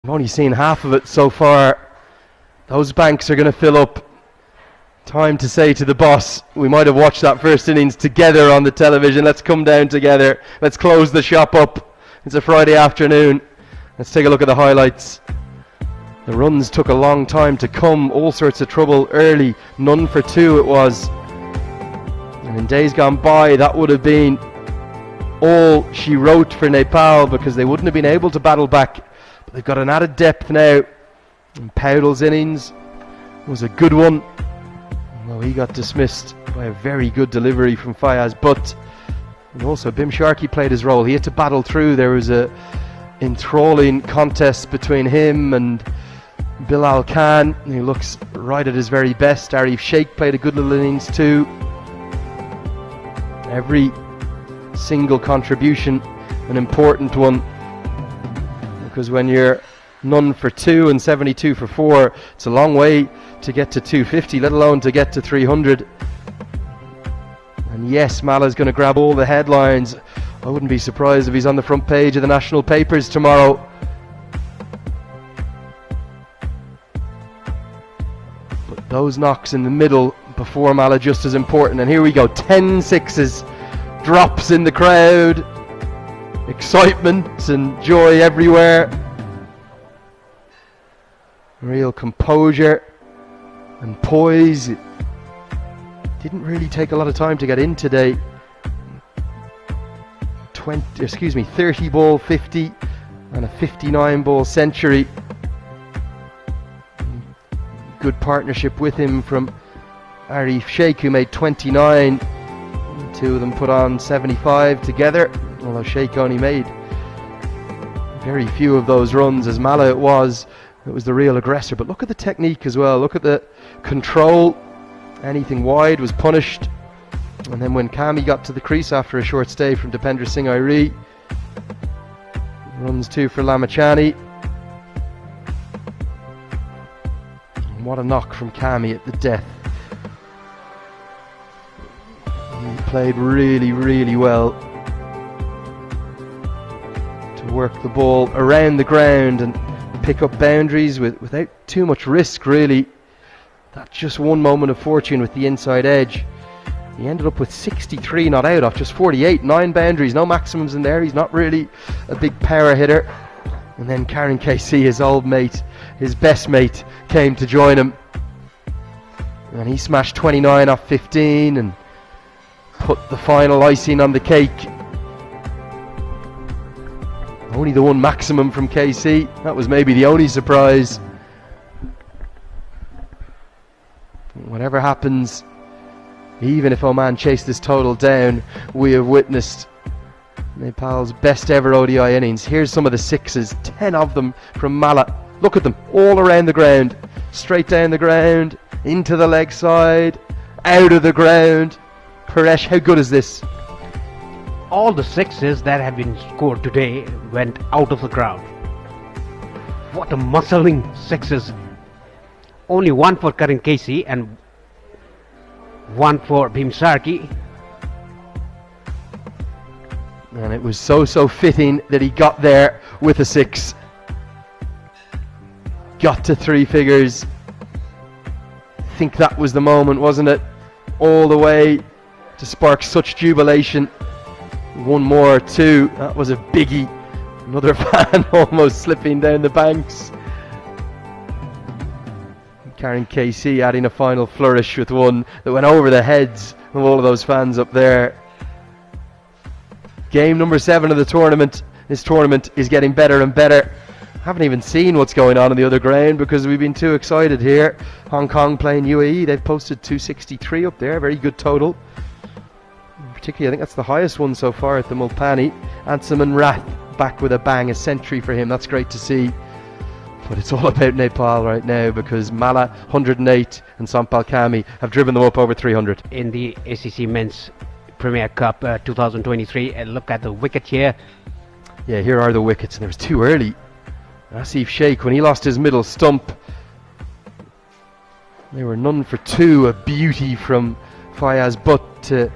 I've only seen half of it so far. Those banks are going to fill up. Time to say to the boss, we might have watched that first innings together on the television. Let's come down together. Let's close the shop up. It's a Friday afternoon. Let's take a look at the highlights. The runs took a long time to come. All sorts of trouble early. None for two it was. And in days gone by, that would have been all she wrote for Nepal, because they wouldn't have been able to battle back. But they've got an added depth now. And Powdell's innings was a good one. Well, he got dismissed by a very good delivery from Fayaz, but also Bim Sharkey played his role. He had to battle through. There was a enthralling contest between him and Bilal Khan, who looks right at his very best. Arif Sheikh played a good little innings too. Every single contribution an important one, because when you're none for two and 72 for four, it's a long way to get to 250, let alone to get to 300. And yes, Malla's going to grab all the headlines. I wouldn't be surprised if he's on the front page of the national papers tomorrow. But those knocks in the middle before Malla just as important. And here we go, 10 sixes, drops in the crowd, excitement and joy everywhere. Real composure and poise. It didn't really take a lot of time to get in today. 30 ball 50 and a 59 ball century. Good partnership with him from Arif Sheikh, who made 29. The two of them put on 75 together, although Sheikh only made very few of those runs. As Malla it was the real aggressor. But look at the technique as well. Look at the control. Anything wide was punished. And then when Kami got to the crease after a short stay from Dipendra Singh Airi, runs two for Lamachani. And what a knock from Kami at the death. He played really, really well to work the ball around the ground and pick up boundaries without too much risk, really. That's just one moment of fortune with the inside edge. He ended up with 63 not out off just 48, 9 boundaries, no maximums in there. He's not really a big power hitter. And then Karen KC, his old mate, his best mate, came to join him. And he smashed 29 off 15 and put the final icing on the cake. Only the one maximum from KC. That was maybe the only surprise. Whatever happens, even if Oman chase this total down, we have witnessed Nepal's best ever ODI innings. Here's some of the sixes, 10 of them from Malla. Look at them, all around the ground. Straight down the ground, into the leg side, out of the ground. Paresh, how good is this? All the sixes that have been scored today went out of the crowd. What a muscling sixes. Only one for Karan Casey and one for Bim Sharkey. And it was so fitting that he got there with a six. Got to three figures. I think that was the moment, wasn't it? All the way to spark such jubilation. One more, two. That was a biggie. Another fan almost slipping down the banks. Karen KC adding a final flourish with one that went over the heads of all of those fans up there. Game number 7 of the tournament. This tournament is getting better and better. Haven't even seen what's going on the other ground because we've been too excited here. Hong Kong playing UAE. They've posted 263 up there. Very good total. Particularly, I think that's the highest one so far at the Mulpani. Ansuman Rath back with a bang, a century for him. That's great to see. But it's all about Nepal right now, because Malla 108 and Sampal Kami have driven them up over 300. In the ACC Men's Premier Cup 2023, and look at the wicket here. Yeah, here are the wickets, and there was too early. Asif Sheikh, when he lost his middle stump, they were none for two. A beauty from Fayaz, but to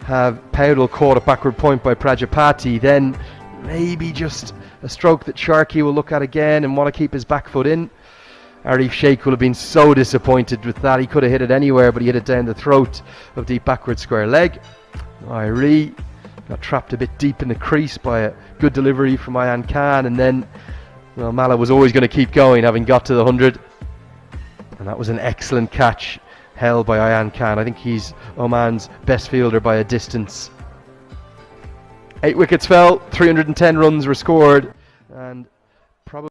have Powdell caught a backward point by Prajapati, then maybe just a stroke that Sharkey will look at again and want to keep his back foot in. Arif Sheikh will have been so disappointed with that. He could have hit it anywhere, but he hit it down the throat of deep backward square leg. Irie got trapped a bit deep in the crease by a good delivery from Ayan Khan, and then, well, Malla was always going to keep going, having got to the 100. And that was an excellent catch held by Ayan Khan. I think he's Oman's best fielder by a distance. 8 wickets fell, 310 runs were scored, and probably